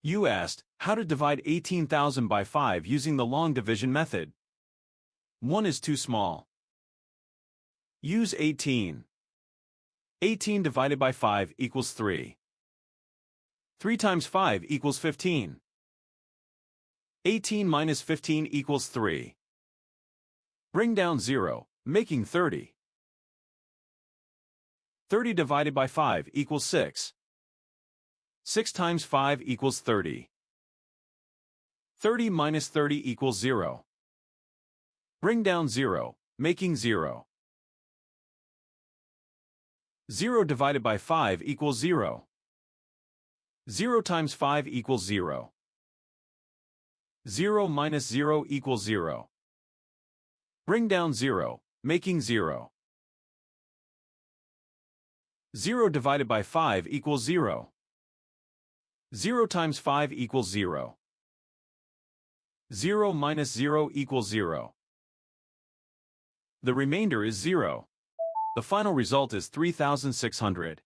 You asked, how to divide 18,000 by 5 using the long division method. 1 is too small. Use 18. 18 divided by 5 equals 3. 3 times 5 equals 15. 18 minus 15 equals 3. Bring down 0, making 30. 30 divided by 5 equals 6. 6 times 5 equals 30. 30 minus 30 equals 0. Bring down 0, making 0. 0 divided by 5 equals 0. 0 times 5 equals 0. 0 minus 0 equals 0. Bring down 0, making 0. 0 divided by 5 equals 0. 0 times 5 equals 0. 0 minus 0 equals 0. The remainder is 0. The final result is 3,600.